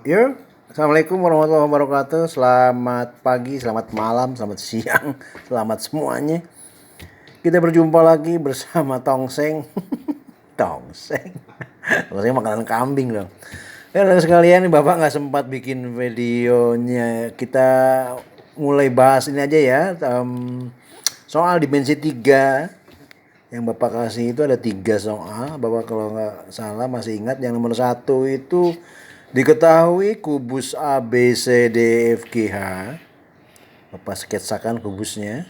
Yuk, Assalamualaikum warahmatullahi wabarakatuh. Selamat pagi, selamat malam, selamat siang, selamat semuanya. Kita berjumpa lagi bersama Tongseng. Tongseng. Tongseng makanan kambing dong. Ya sekalian, Bapak nggak sempat bikin videonya. Kita mulai bahas ini aja ya. Soal dimensi 3 yang Bapak kasih itu ada 3 soal. Bapak kalau nggak salah masih ingat yang nomor 1 itu diketahui kubus A, B, C, D, F, G, H. Bapak sketsakan kubusnya.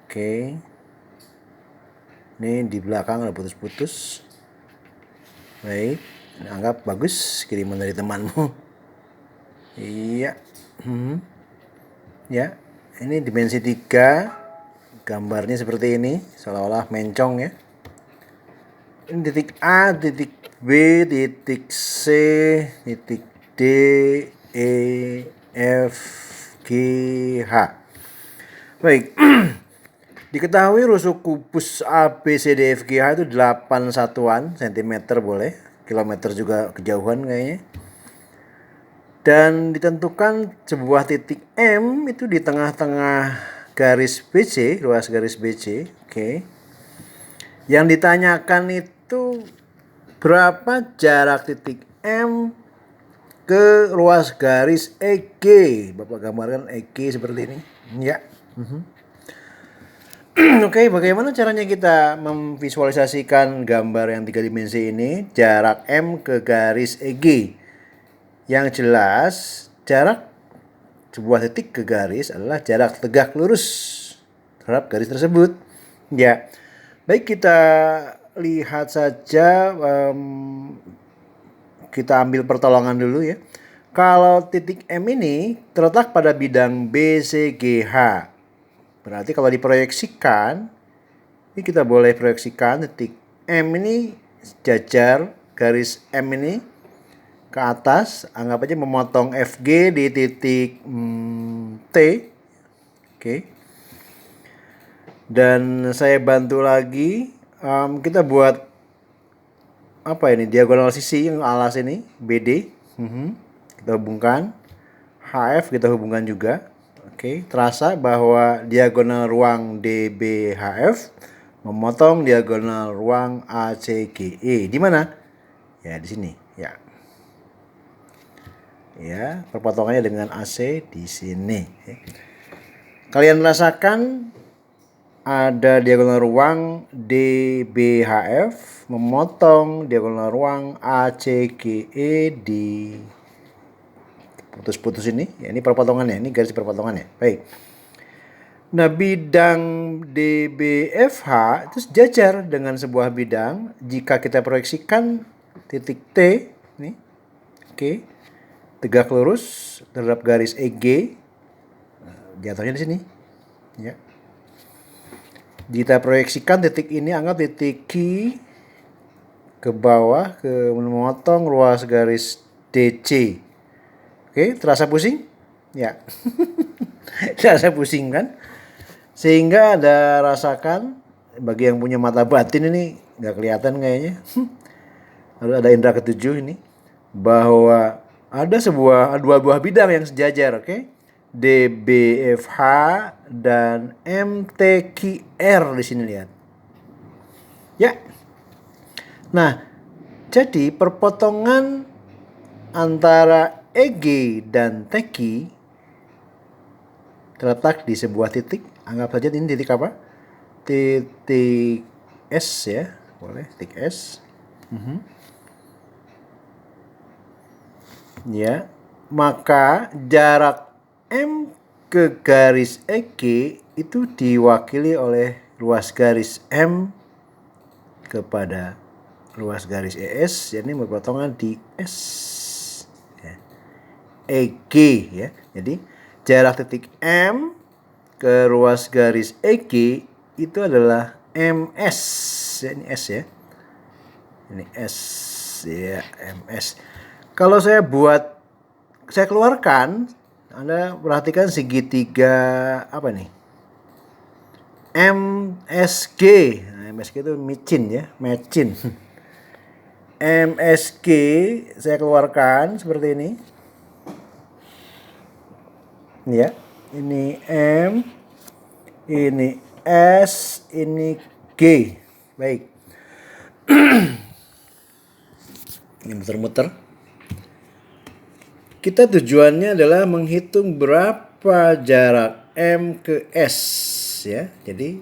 Oke. Ini di belakang ada putus-putus. Baik, anggap bagus kiriman dari temanmu. Iya. Ya, ini dimensi 3. Gambarnya seperti ini, seolah-olah mencong ya. Ini titik A, titik B, titik C, titik D, E, F, G, H. Baik. Diketahui rusuk kubus A, B, C, D, F, G, H itu 8 satuan sentimeter boleh, kilometer juga kejauhan kayaknya. Dan ditentukan sebuah titik M itu di tengah-tengah garis BC, ruas garis BC. Oke. Yang ditanyakan itu berapa jarak titik M ke ruas garis EG. Bapak gambarkan EG seperti ini. Ya. Oke, bagaimana caranya kita memvisualisasikan gambar yang 3 dimensi ini? Jarak M ke garis EG. Yang jelas, jarak sebuah titik ke garis adalah jarak tegak lurus terhadap garis tersebut. Ya, baik kita lihat saja, kita ambil pertolongan dulu ya. Kalau titik M ini terletak pada bidang BCGH. Berarti kalau diproyeksikan, ini kita boleh proyeksikan titik M ini jajar garis M ini ke atas. Anggap aja memotong FG di titik T. Oke. Dan saya bantu lagi, kita buat apa ini, diagonal sisi yang alas ini BD. Kita hubungkan. HF kita hubungkan juga. Oke, terasa bahwa diagonal ruang DBHF memotong diagonal ruang ACGE. Di mana? Ya, di sini, ya. Ya, perpotongannya dengan AC di sini. Kalian rasakan ada diagonal ruang DBHF memotong diagonal ruang ACGE di putus-putus ini. Ya, ini perpotongannya, ini garis perpotongannya. Baik. Nah, bidang DBFH itu sejajar dengan sebuah bidang jika kita proyeksikan titik T ini. Oke. Tegak lurus terhadap garis EG. Jatuhnya di sini. Ya. Kita proyeksikan titik ini, anggap titik Q ke bawah, ke memotong ruas garis DC. Oke, terasa pusing? Ya. Terasa pusing kan? Sehingga ada rasakan, bagi yang punya mata batin ini nggak kelihatan kayaknya. Lalu ada indera ketujuh ini, bahwa ada dua buah bidang yang sejajar, oke? DBFH dan MTQR di sini lihat. Ya. Nah, jadi perpotongan antara EG dan TQ terletak di sebuah titik. Anggap saja ini titik apa? Titik S ya, boleh titik S. Ya, maka jarak M ke garis EG itu diwakili oleh ruas garis M kepada ruas garis ES, jadi berpotongan di S. EG ya. Jadi jarak titik M ke ruas garis EG itu adalah MS. Ya, ini S ya. Ini S ya, MS. Kalau saya keluarkan, Anda perhatikan segitiga apa nih? MSG. Nah, MSG itu micin ya, mecin. MSG saya keluarkan seperti ini. Ya, ini M, ini S, ini G. Baik. Ini muter-muter. Kita tujuannya adalah menghitung berapa jarak M ke S ya. Jadi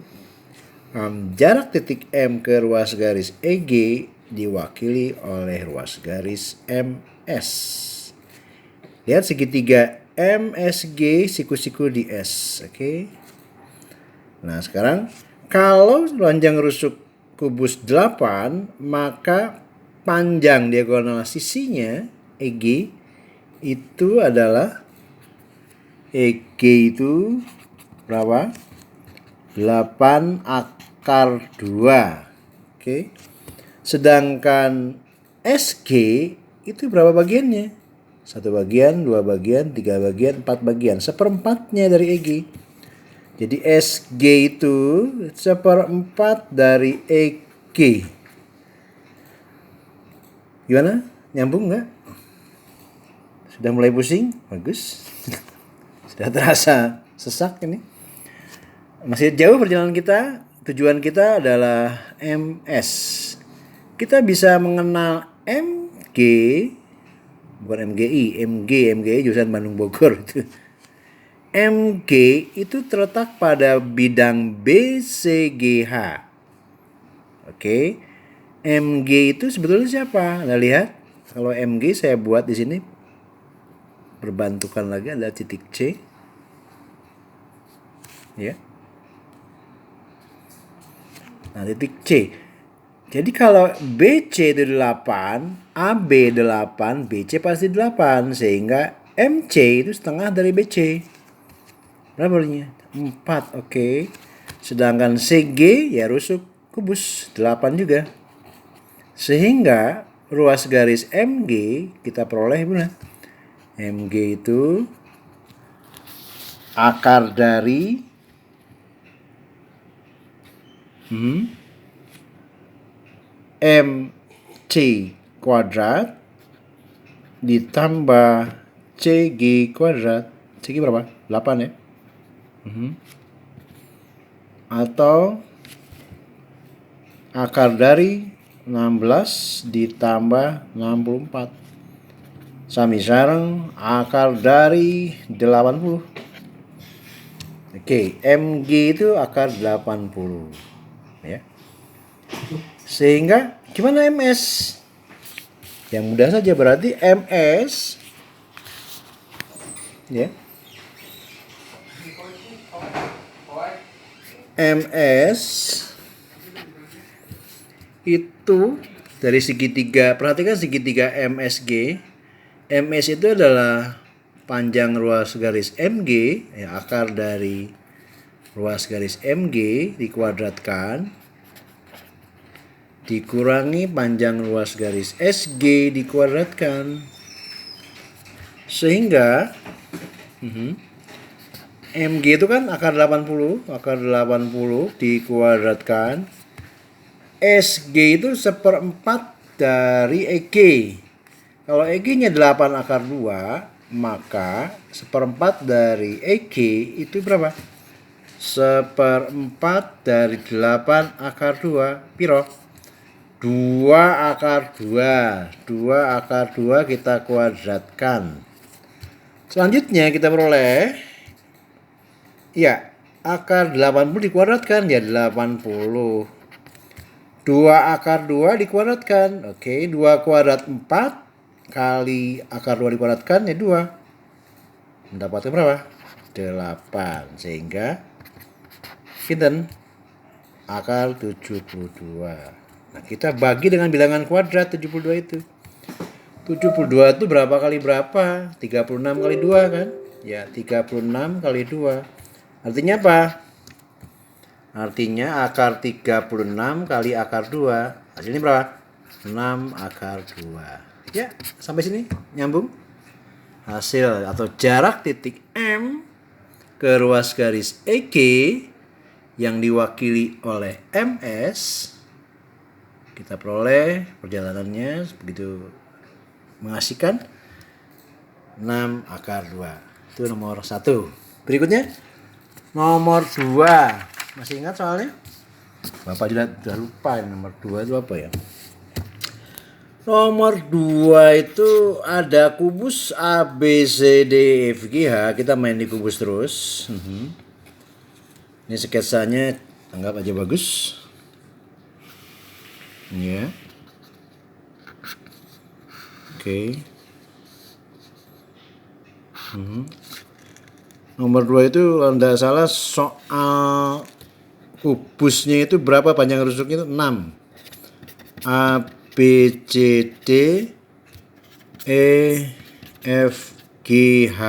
jarak titik M ke ruas garis EG diwakili oleh ruas garis MS. Lihat segitiga MSG siku-siku di S. Oke. Nah, sekarang kalau panjang rusuk kubus 8, maka panjang diagonal sisinya EG itu adalah EG itu berapa? 8 akar 2. Oke. Sedangkan SG itu berapa bagiannya? 1 bagian, 2 bagian, 3 bagian, 4 bagian. Seperempatnya dari EG. Jadi SG itu seperempat dari EG. Gimana? Nyambung nggak? Sudah mulai pusing? Bagus. Sudah terasa sesak ini. Masih jauh perjalanan kita. Tujuan kita adalah MS. Kita bisa mengenal MG, bukan MGI, MGI jurusan Bandung Bogor itu. MG itu terletak pada bidang BCGH. Oke. MG itu sebetulnya siapa? Anda lihat, kalau MG saya buat di sini berbantukan lagi ada titik C. Ya. Nah, titik C. Jadi kalau BC itu 8, AB 8, BC pasti 8. Sehingga MC itu setengah dari BC. Berapa belinya? 4, oke. Sedangkan CG ya rusuk kubus 8 juga. Sehingga ruas garis MG kita peroleh benar. MG itu akar dari MC kuadrat ditambah CG kuadrat. CG berapa? 8 ya. Atau akar dari 16 ditambah 64. Sami sareng akar dari 80. Oke, MG itu akar 80. Ya. Sehingga gimana MS? Yang mudah saja berarti MS ya. MS itu dari segitiga, perhatikan segitiga MSG. MS itu adalah panjang ruas garis MG, ya, akar dari ruas garis MG dikuadratkan dikurangi panjang ruas garis SG dikuadratkan. Sehingga MG itu kan akar 80 dikuadratkan. SG itu seperempat dari EG. Kalau EG-nya 8 akar 2, maka seperempat dari EG itu berapa? Seperempat dari 8 akar 2. Piro? 2 akar 2. 2 akar 2 kita kuadratkan. Selanjutnya kita peroleh, ya, akar 80 dikuadratkan, ya 80. 2 akar 2 dikuadratkan. Oke, 2 kuadrat 4 kali akar 2 dikuadratkan, ya 2. Mendapatkan berapa? 8. Sehingga kinten akar 72. Nah, kita bagi dengan bilangan kuadrat 72 itu. 72 itu berapa kali berapa? 36 kali 2 kan? Ya, 36 kali 2. Artinya apa? Artinya akar 36 kali akar 2. Hasilnya berapa? 6 akar 2. Ya, sampai sini nyambung? Hasil atau jarak titik M ke ruas garis EG yang diwakili oleh MS Kita peroleh perjalanannya begitu mengasihkan. 6 akar 2. Itu nomor 1. Berikutnya nomor 2. Masih ingat soalnya? Bapak sudah lupa nomor 2 itu apa ya? Nomor 2 itu ada kubus A, B, C, D, E, F, G, H. Kita main di kubus terus. Ini sketsanya anggap aja bagus. Ya. Oke. Nomor 2 itu kalau tidak salah soal kubusnya itu berapa panjang rusuknya itu 6. A, B, C, D, E, F, G, H.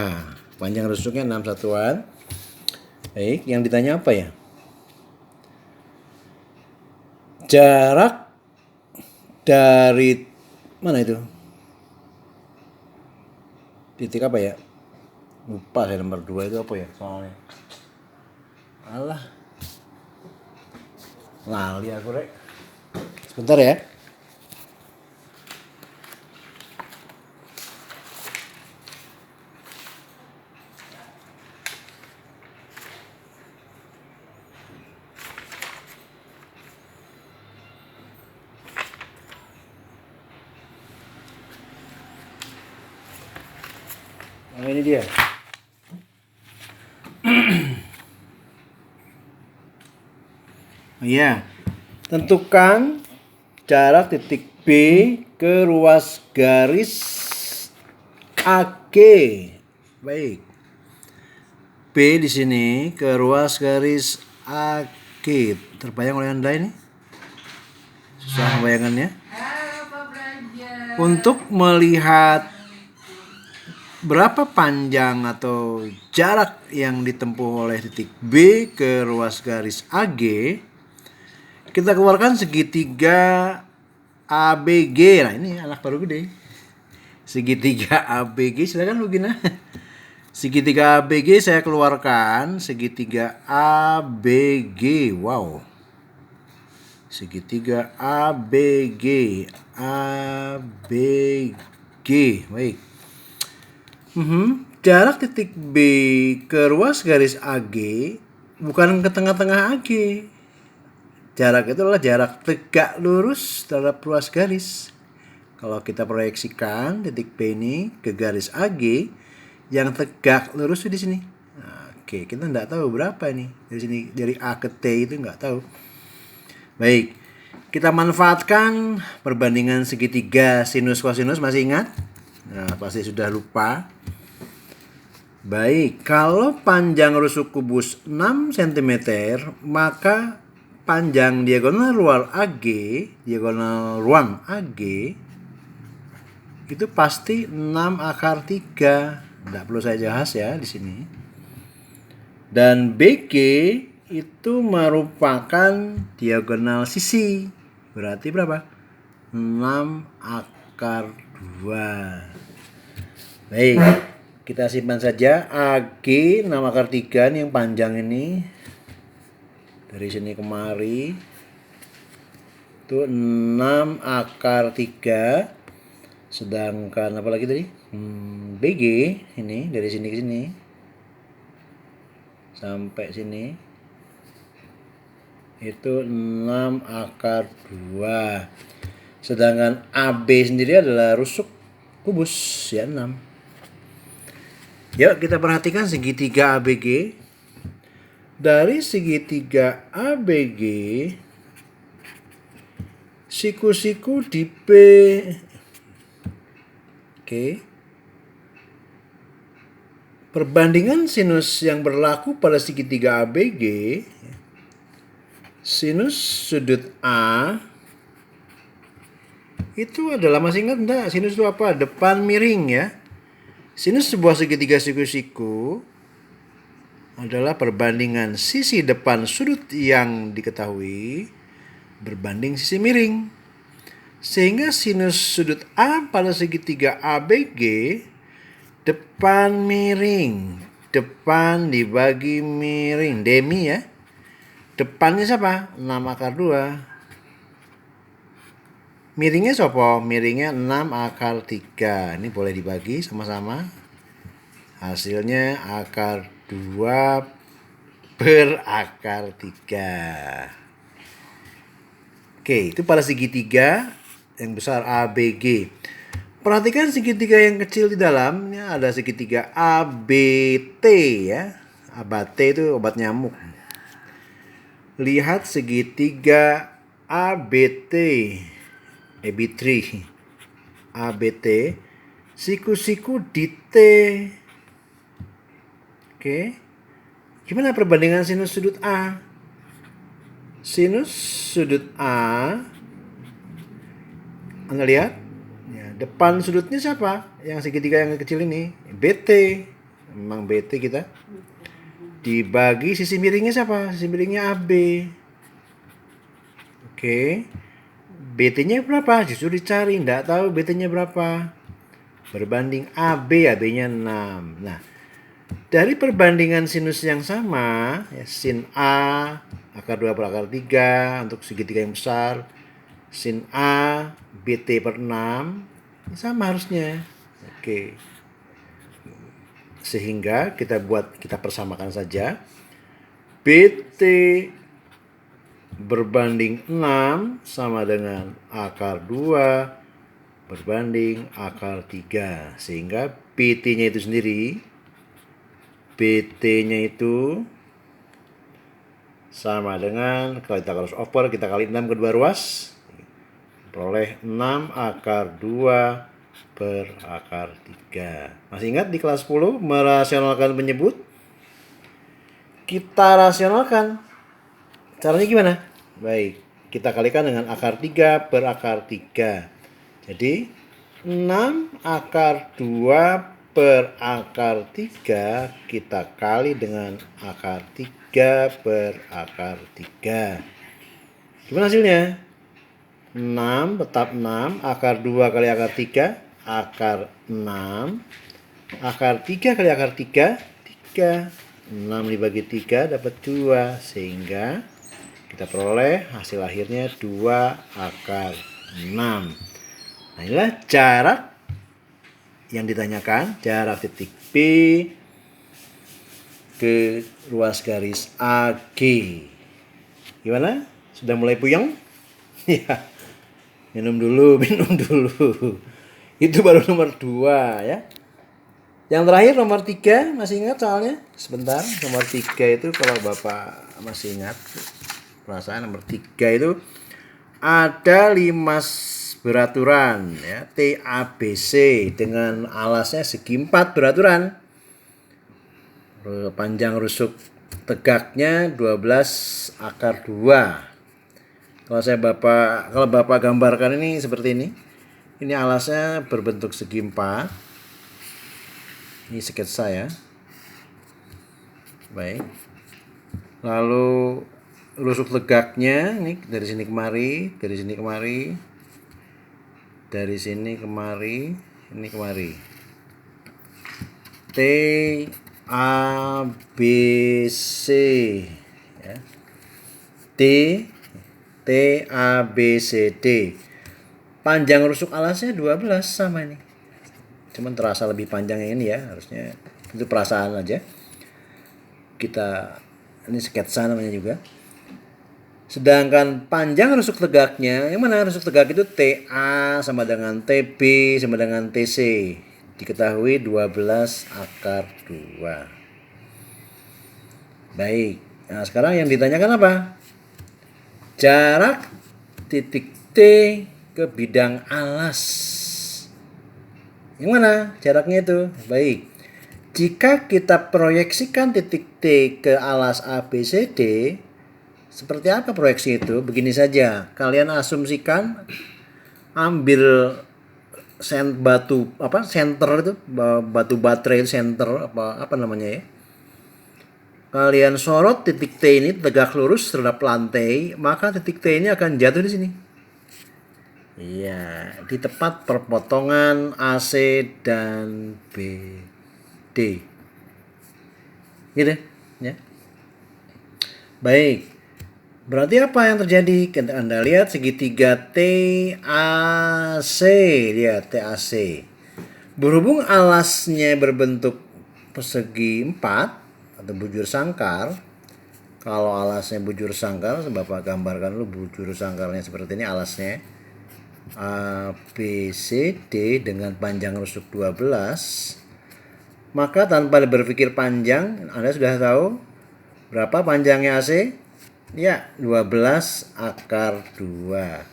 Panjang rusuknya 6 satuan. Baik, yang ditanya apa ya? Jarak dari mana itu? Titik apa ya? Lupa saya nomor 2 itu apa ya soalnya. Alah. Lali aku rek. Sebentar ya. Nah, ini dia. Iya. Tentukan jarak titik B ke ruas garis AG. Baik. B di sini ke ruas garis AG. Terbayang oleh Anda ini? Susah bayangannya. Untuk melihat berapa panjang atau jarak yang ditempuh oleh titik B ke ruas garis AG, kita keluarkan segitiga ABG. Nah, ini anak baru gede. Segitiga ABG, silakan Bu Gina. Segitiga ABG saya keluarkan, segitiga ABG. Wow. Segitiga ABG. ABG. Baik. Jarak titik B ke ruas garis AG bukan ke tengah-tengah AG. Jarak itu adalah jarak tegak lurus terhadap ruas garis. Kalau kita proyeksikan titik B ini ke garis AG, yang tegak lurus itu di sini. Nah, oke, kita nggak tahu berapa ini dari sini, dari A ke T itu nggak tahu. Baik, kita manfaatkan perbandingan segitiga sinus kosinus, masih ingat? Nah, pasti sudah lupa. Baik, kalau panjang rusuk kubus 6 cm, maka panjang diagonal ruang AG, diagonal ruang AG itu pasti 6 akar 3. Tidak perlu saya bahas ya di sini. Dan BG itu merupakan diagonal sisi. Berarti berapa? 6 akar 2. Baik, kita simpan saja. AG 6 akar 3 nih yang panjang ini. Dari sini kemari itu 6 akar 3. Sedangkan apa lagi tadi? BG ini dari sini ke sini sampai sini itu 6 akar 2. Sedangkan AB sendiri adalah rusuk kubus ya 6. Yuk kita perhatikan segitiga ABG. Dari segitiga ABG, siku-siku di P. Oke. Perbandingan sinus yang berlaku pada segitiga ABG, sinus sudut A itu adalah, masih ingat enggak? Sinus itu apa? Depan miring ya. Sinus sebuah segitiga siku-siku adalah perbandingan sisi depan sudut yang diketahui berbanding sisi miring. Sehingga sinus sudut A pada segitiga ABG depan miring. Depan dibagi miring. Demi ya. Depannya siapa? 6 akar 2. Miringnya sopo? Miringnya 6 akar 3. Ini boleh dibagi sama-sama. Hasilnya akar 2 per akar 3. Oke, itu pada segitiga yang besar ABG. Perhatikan segitiga yang kecil di dalamnya ada segitiga ABT ya. ABT itu obat nyamuk. Lihat segitiga ABT, AB3, ABT, siku-siku di T. Oke, gimana perbandingan sinus sudut A? Sinus sudut A, Anda lihat, ya, depan sudutnya siapa? Yang segitiga yang kecil ini, BT. Memang BT kita. Dibagi sisi miringnya siapa? Sisi miringnya AB. Oke. BT-nya berapa? Justru dicari, enggak tahu BT-nya berapa. Berbanding AB, AB-nya 6. Nah, dari perbandingan sinus yang sama, ya, sin A akar 2 per akar 3 untuk segitiga yang besar, sin A BT per 6, sama harusnya. Oke. Sehingga kita persamakan saja. BT berbanding 6 sama dengan akar 2 berbanding akar 3. Sehingga BT-nya itu sendiri, BT-nya itu sama dengan, kalau kita cross over, kita kali 6 kedua ruas, peroleh 6 akar 2 per akar 3. Masih ingat di kelas 10 merasionalkan penyebut? Kita rasionalkan. Caranya gimana? Baik, kita kalikan dengan akar 3 per akar 3. Jadi 6 akar 2 per akar 3 kita kali dengan akar 3 per akar 3. Gimana hasilnya? 6 tetap 6, akar 2 kali akar 3, akar 6, akar 3 kali akar 3, 3. 6 dibagi 3 dapat 2, sehingga kita peroleh hasil akhirnya 2 akar 6. Nah, inilah jarak yang ditanyakan, jarak titik P ke ruas garis AG. Gimana? Sudah mulai puyeng? Ya. Minum dulu. Itu baru nomor 2 ya. Yang terakhir nomor 3, masih ingat soalnya? Sebentar, nomor 3 itu kalau Bapak masih ingat, perasaan nomor 3 itu ada 5 beraturan ya, TABC dengan alasnya segi 4 beraturan. Panjang rusuk tegaknya 12 akar 2. Kalau Bapak gambarkan ini seperti ini. Ini alasnya berbentuk segi 4. Ini sketsa ya. Baik. Lalu rusuk tegaknya ini dari sini kemari, dari sini kemari, dari sini kemari, ini kemari. T A B C ya. T A B C D. Panjang rusuk alasnya 12 sama ini. Cuman terasa lebih panjang yang ini ya, harusnya itu perasaan aja. Ini sketsa namanya juga. Sedangkan panjang rusuk tegaknya, yang mana rusuk tegak itu TA sama dengan TB sama dengan TC. Diketahui 12 akar 2. Baik. Nah, sekarang yang ditanyakan apa? Jarak titik T ke bidang alas. Yang mana jaraknya itu? Baik. Jika kita proyeksikan titik T ke alas ABCD, seperti apa proyeksi itu? Begini saja. Kalian asumsikan ambil center itu, batu baterai center apa namanya ya. Kalian sorot titik T ini tegak lurus terhadap lantai, maka titik T ini akan jatuh di sini. Iya, di tepat perpotongan AC dan BD. Gitu ya. Baik. Berarti apa yang terjadi? Anda lihat segitiga TAC, lihat TAC. Berhubung alasnya berbentuk persegi 4 atau bujur sangkar, kalau alasnya bujur sangkar, Bapak gambarkan dulu bujur sangkarnya seperti ini alasnya. A, B, C, D dengan panjang rusuk 12. Maka tanpa berpikir panjang, Anda sudah tahu berapa panjangnya AC? Ya, 12 akar 2.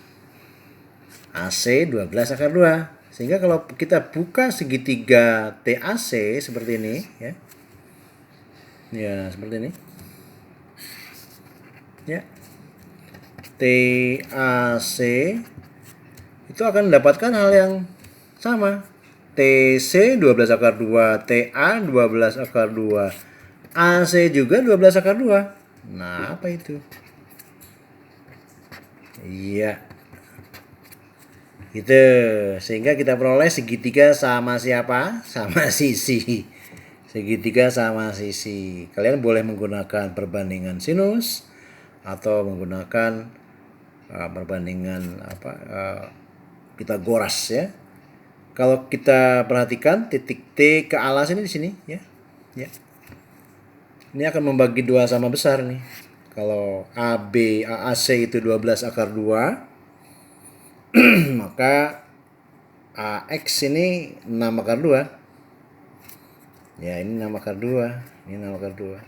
AC 12 akar 2. Sehingga kalau kita buka segitiga TAC seperti ini, ya. Ya, seperti ini. Ya. TAC itu akan mendapatkan hal yang sama. TC 12 akar 2, TA 12 akar 2, AC juga 12 akar 2. Nah, apa itu? Iya. Gitu. Sehingga kita peroleh segitiga sama siapa? Sama sisi. Segitiga sama sisi. Kalian boleh menggunakan perbandingan sinus atau menggunakan perbandingan Pitagoras ya. Kalau kita perhatikan titik T ke alas ini di sini ya. Ya. Ini akan membagi dua sama besar nih. Kalau AB AAC itu 12 akar 2, maka AX ini 6 akar 2. Ya, ini 6 akar 2, ini 6 akar 2.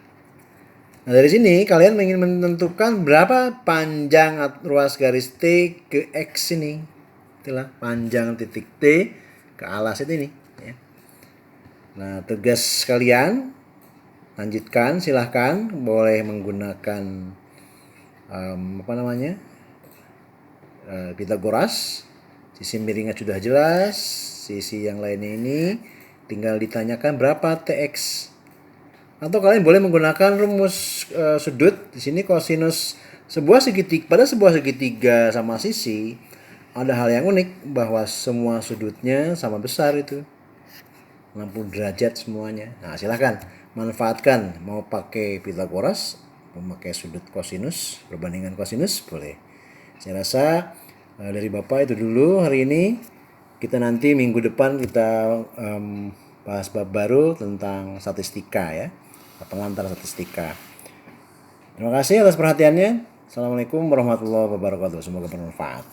Nah, dari sini kalian ingin menentukan berapa panjang ruas garis T ke X ini. Itulah panjang titik T ke alas ini ya. Nah, tugas kalian lanjutkan, silahkan boleh menggunakan Pitagoras. Sisi miringnya sudah jelas, sisi yang lainnya ini tinggal ditanyakan berapa TX. Atau kalian boleh menggunakan rumus sudut. Di sini kosinus sebuah segitiga sama sisi, ada hal yang unik bahwa semua sudutnya sama besar itu. 60 derajat semuanya. Nah, silahkan manfaatkan, mau pakai Pitagoras, mau pakai sudut kosinus, perbandingan kosinus boleh. Saya rasa dari Bapak itu dulu hari ini. Kita nanti minggu depan kita bahas bab baru tentang statistika ya, pengantar statistika. Terima kasih atas perhatiannya. Assalamualaikum warahmatullahi wabarakatuh. Semoga bermanfaat.